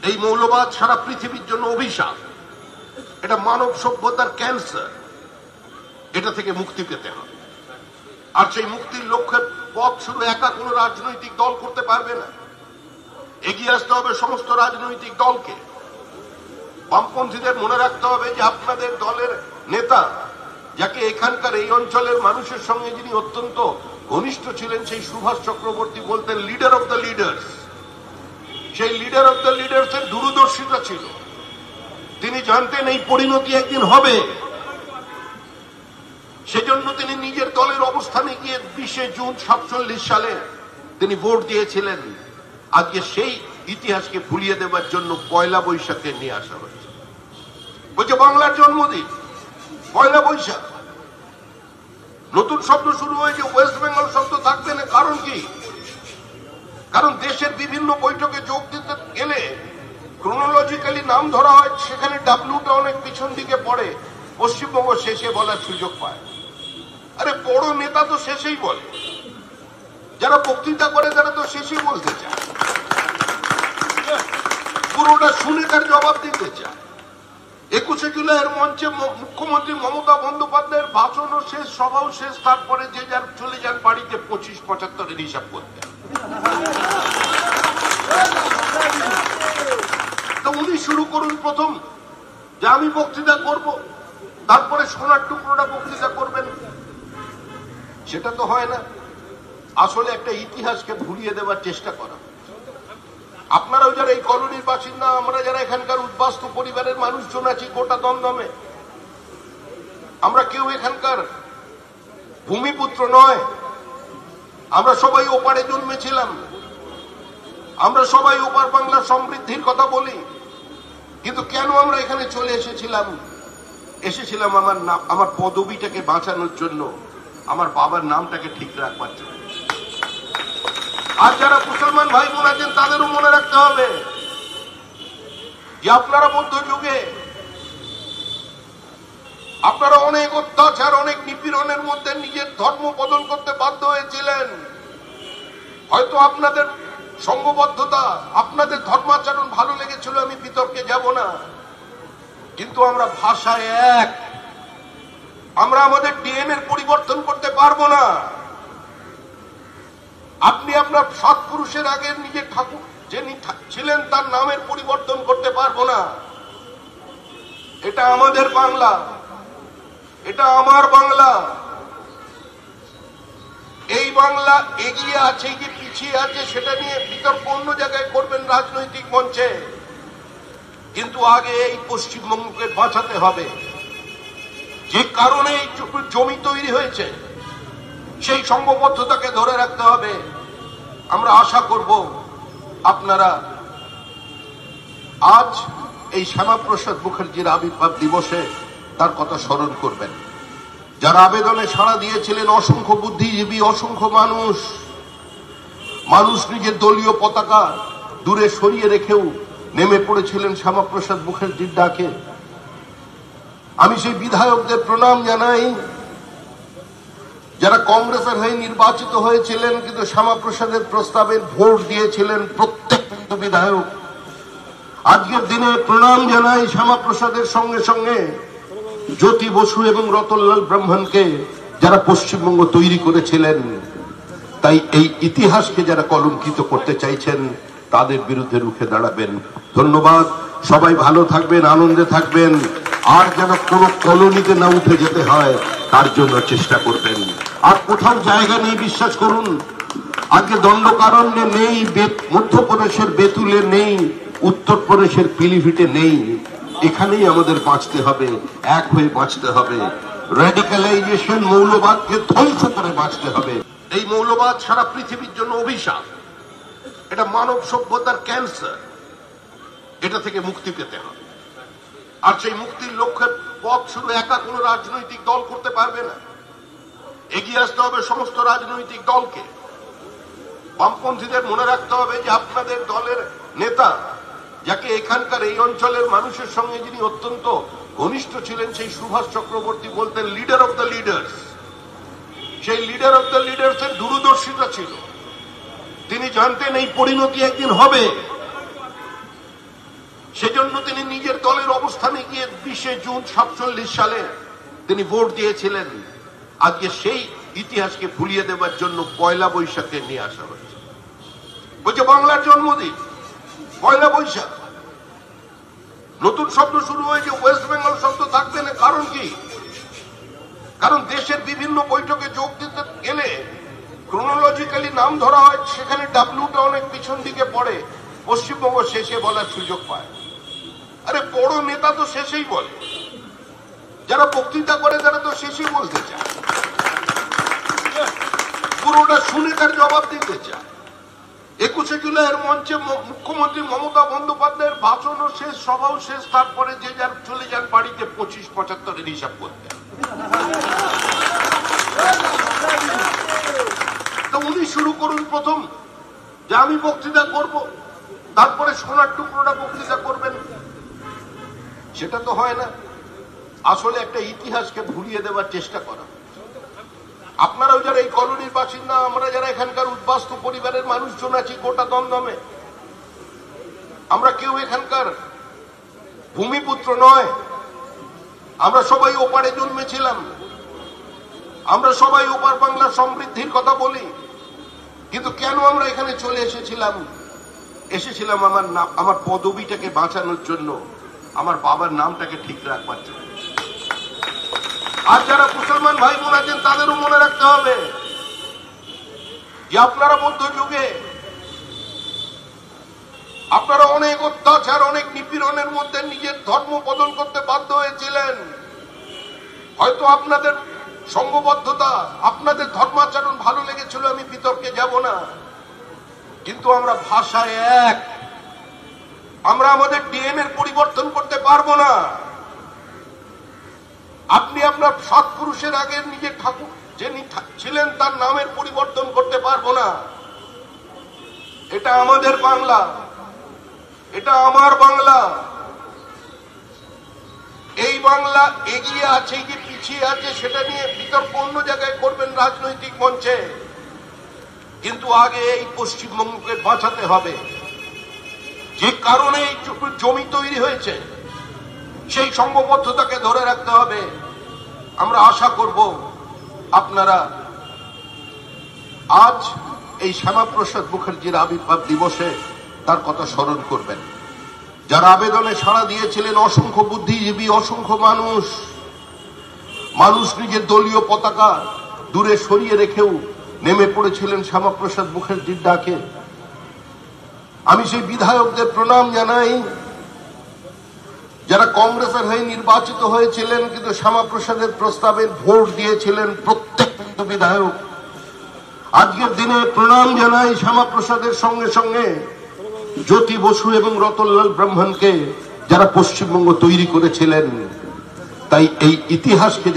এই মৌলবাদ সারা পৃথিবীর জন্য অভিশাপ, এটা মানব সভ্যতার ক্যান্সার। এটা থেকে মুক্তি পেতে হবে। আর সেই মুক্তির লক্ষ্যের পথ শুধু একা কোনো রাজনৈতিক দল করতে পারবে না, এগিয়ে আসতে হবে সমস্ত রাজনৈতিক দলকে। বামপন্থীদের মনে রাখতে হবে যে আপনাদের দলের নেতা, যাকে এখানকার এই অঞ্চলের মানুষের সঙ্গে যিনি অত্যন্ত ঘনিষ্ঠ ছিলেন, সেই সুভাষ চক্রবর্তী বলতেন লিডার অফ দ্য লিডার্স। সেই লিডার অফ দ্য লিডার্স এর দূরদর্শিতা ছিল। তিনি জানতেন এই পরিণতি একদিন হবে, সেজন্য তিনি নিজের দলের অবস্থানে গিয়ে 20 জুন 47 সালে তিনি ভোট দিয়েছিলেন। আজকে সেই ইতিহাসকে ভুলিয়ে দেওয়ার জন্য পয়লা বৈশাখে নিয়ে আসা হচ্ছে। বলছে বাংলার জন্মদিন পয়লা বৈশাখ, নতুন শব্দ শুরু হয়েছে, ওয়েস্ট বেঙ্গল শব্দ থাকবে না। কারণ কি? কারণ দেশের বিভিন্ন বৈঠকে যোগ দিতে গেলে ক্রোনোলজিক্যালি নাম ধরা হয়, সেখানে ডাব্লিউটা অনেক পিছন দিকে পড়ে, পশ্চিমবঙ্গ শেষে বলার সুযোগ পায়। আরে বড় নেতা তো শেষেই বলে, যারা বক্তৃতা করে তারা তো শেষেই বলতে চায়, পুরোটা শুনে তার জবাব দিতে চায়। 21শে জুলাইয়ের মঞ্চে মুখ্যমন্ত্রী মমতা বন্দ্যোপাধ্যায়ের ভাষণও শেষ, সভাও শেষ, তারপরে যে যার চলে যান বাড়িতে 25-75-এর হিসাব করতে। তো উনি শুরু করুন প্রথম যে আমি বক্তৃতা করব, তারপরে সোনার টুকরোটা বক্তৃতা করবেন। সেটা তো হয় না। আসলে একটা ইতিহাসকে ভুলিয়ে দেওয়ার চেষ্টা করা। আপনারাও যারা এই কলোনির বাসিন্দা, আমরা যারা এখানকার উদ্বাস্তু পরিবারের মানুষজন আছি গোটা দমদমে, আমরা কেউ এখানকার ভূমিপুত্র নয়। আমরা সবাই ওপারে জন্মেছিলাম, আমরা সবাই ওপার বাংলার সমৃদ্ধির কথা বলি। কিন্তু কেন আমরা এখানে চলে এসেছিলাম? আমার পদবিটাকে বাঁচানোর জন্য, আমার বাবার নামটাকে ঠিক রাখবার জন্য। আর যারা মুসলমান ভাই বোন আছেন তাদেরও মনে রাখতে হবে যে আপনারা মধ্যযুগে আপনারা অনেক অত্যাচার, অনেক নিপীড়নের মধ্যে নিজের ধর্ম বদল করতে বাধ্য হয়েছিলেন। হয়তো আপনাদের সংঘবদ্ধতা, আপনাদের ধর্মাচরণ ভালো লেগেছিল, আমি বিতর্কে যাব না। কিন্তু আমরা ভাষায় এক, আমরা আমাদের ডিএনএ পরিবর্তন করতে পারবো না। আপনি আপনার সাত পুরুষের আগে নিজের ঠাকুর যিনি ছিলেন তার নামের পরিবর্তন করতে পারবো না। এটা আমাদের বাংলা, এটা আমার বাংলা। এই বাংলা এগিয়ে আছে কি পিছিয়ে আছে সেটা নিয়ে বিতর্ক অন্য জায়গায় করবেন, রাজনৈতিক মঞ্চে। কিন্তু আগে এই পশ্চিমবঙ্গকে বাঁচাতে হবে। যে কারণে এই জমি তৈরি হয়েছে, সেই সংঘবদ্ধতাকে ধরে রাখতে হবে। আমরা আশা করব আপনারা আজ এই শ্যামাপ্রসাদ মুখার্জির আবির্ভাব দিবসে তার কথা স্মরণ করবেন। যারা আবেদনে সাড়া দিয়েছিলেন, অসংখ্য বুদ্ধিজীবী, অসংখ্য মানুষ নিজের দলীয় পতাকা দূরে সরিয়ে রেখেও নেমে পড়েছিলেন শ্যামাপ্রসাদ মুখার্জির ডাকে। আমি সেই বিধায়কদের প্রণাম জানাই যারা কংগ্রেসের হয়ে নির্বাচিত হয়েছিলেন, কিন্তু শ্যামাপ্রসাদের প্রস্তাবে ভোট দিয়েছিলেন প্রত্যেক বিধায়ক। আজকের দিনে প্রণাম জানাই শ্যামাপ্রসাদের সঙ্গে সঙ্গে জ্যোতি বসু এবং রতনলাল ব্রাহ্মণকে, যারা পশ্চিমবঙ্গ তৈরি করেছিলেন। তাই এই ইতিহাসকে যারা কলঙ্কিত করতে চাইছেন তাদের বিরুদ্ধে রুখে দাঁড়াবেন। ধন্যবাদ। সবাই ভালো থাকবেন, আনন্দে থাকবেন। আর যেন কোনো কলোনিতে না উঠে যেতে হয় তার জন্য চেষ্টা করবেন। আর কোথাও জায়গা নেই, বিশ্বাস করুন। আজকে দণ্ডকারণ্যে নেই, মধ্যপ্রদেশের বেতুলে নেই, উত্তরপ্রদেশের পিলিভিটে নেই। এখানেই আমাদের বাঁচতে হবে, এক হয়ে বাঁচতে হবে। র্যাডিক্যালাইজেশন, মৌলবাদকে ধ্বংস করে বাঁচতে হবে। এই মৌলবাদ সারা পৃথিবীর জন্য অভিশাপ, এটা মানব সভ্যতার ক্যান্সার। এটা থেকে মুক্তি পেতে হবে। আর সেই মুক্তির লক্ষ্যের পথ শুধু একা কোনো রাজনৈতিক দল করতে পারবে না, এগিয়ে আসতে হবে সমস্ত রাজনৈতিক দলকে। বামপন্থীদের মনে রাখতে হবে যে আপনাদের দলের নেতা, যাকে এখানকার এই অঞ্চলের মানুষের সঙ্গে যিনি অত্যন্ত ঘনিষ্ঠ ছিলেন, সেই সুভাষ চক্রবর্তী বলতেন লিডার অফ দ্য লিডার্স। সেই লিডার অফ দ্য লিডার্স এর দূরদর্শিতা ছিল। তিনি জানতেন এই পরিণতি একদিন হবে, সেজন্য তিনি নিজের দলের অবস্থানে গিয়ে 20 জুন 47 সালে তিনি ভোট দিয়েছিলেন। আজকে সেই ইতিহাসকে ভুলিয়ে দেওয়ার জন্য পয়লা বৈশাখে নিয়ে আসা হয়েছে। বলছে বাংলার জন্মদিন পয়লা বৈশাখ। নতুন শব্দ শুরু হয়েছে, ওয়েস্ট বেঙ্গল শব্দ থাকবে না। কারণ কি? কারণ দেশের বিভিন্ন বৈঠকে যোগ দিতে গেলে ক্রোনোলজিক্যালি নাম ধরা হয়, সেখানে ডাব্লিউটা অনেক পিছন দিকে পড়ে, পশ্চিমবঙ্গ শেষে বলার সুযোগ পায়। আরে বড় নেতা তো শেষেই বলে, যারা বক্তৃতা করে তারা তো শেষেই বলতে চায়, পুরোটা শুনে তার জবাব দিতে চায়। 21শে জুলাইয়ের মঞ্চে মুখ্যমন্ত্রী মমতা বন্দ্যোপাধ্যায়ের ভাষণও শেষ, সভাও শেষ, তারপরে যে যার চলে যান বাড়িতে 25-75-এর হিসাব করতে। তো উনি শুরু করুন প্রথম যে আমি বক্তৃতা করব, তারপরে সোনার টুকরোটা বক্তৃতা করবেন। সেটা তো হয় না। আসলে একটা ইতিহাসকে ভুলিয়ে দেওয়ার চেষ্টা করা। আপনারাও যারা এই কলোনির বাসিন্দা, আমরা যারা এখানকার উদ্বাস্তু পরিবারের মানুষজন আছি গোটা দমদমে, আমরা কেউ এখানকার ভূমিপুত্র নয়। আমরা সবাই ওপারে জন্মেছিলাম, আমরা সবাই ওপার বাংলার সমৃদ্ধির কথা বলি। কিন্তু কেন আমরা এখানে চলে এসেছিলাম? আমার পদবিটাকে বাঁচানোর জন্য, আমার বাবার নামটাকে ঠিক রাখবার জন্য। আর যারা মুসলমান ভাই বোন আছেন তাদেরও মনে রাখতে হবে যে আপনারা মধ্যযুগে আপনারা অনেক অত্যাচার, অনেক নিপীড়নের মধ্যে নিজের ধর্ম বদল করতে বাধ্য হয়েছিলেন। হয়তো আপনাদের সংঘবদ্ধতা, আপনাদের ধর্মাচরণ ভালো লেগেছিল, আমি বিতর্কে যাব না। কিন্তু আমরা ভাষায় এক, আমরা আমাদের ডিএনএর পরিবর্তন করতে পারবো না। আপনি আপনার সাত পুরুষের আগে নিজের ঠাকুর যিনি ছিলেন তার নামের পরিবর্তন করতে পারবো না। এটা আমাদের বাংলা, এটা আমার বাংলা। এই বাংলা এগিয়ে আছে কি পিছিয়ে আছে সেটা নিয়ে বিতর্ক অন্য জায়গায় করবেন, রাজনৈতিক মঞ্চে। কিন্তু আগে এই পশ্চিমবঙ্গকে বাঁচাতে হবে। যে কারণে এই জমি তৈরি হয়েছে সেই সংঘবদ্ধতাকে ধরে রাখতে হবে। আমরা আশা করব আপনারা আজ এই শ্যামাপ্রসাদ মুখার্জির আবির্ভাব দিবসে তার কথা স্মরণ করবেন। যারা আবেদনে সাড়া দিয়েছিলেন, অসংখ্য বুদ্ধিজীবী, অসংখ্য মানুষ নিজের দলীয় পতাকা দূরে সরিয়ে রেখেও নেমে পড়েছিলেন শ্যামাপ্রসাদ মুখার্জির ডাকে। আমি সেই বিধায়কদের প্রণাম জানাই যারা কংগ্রেসের হয়ে নির্বাচিত হয়েছিলেন, কিন্তু শ্যামাপ্রসাদের প্রস্তাবে ভোট দিয়েছিলেন প্রত্যেক বিধায়ক। আজকের দিনে প্রণাম জানাই শ্যামাপ্রসাদের সঙ্গে সঙ্গে জ্যোতি বসু এবং রতনলাল ব্রাহ্মণকে, যারা পশ্চিমবঙ্গ তৈরি করেছিলেন। তাই এই ইতিহাসকে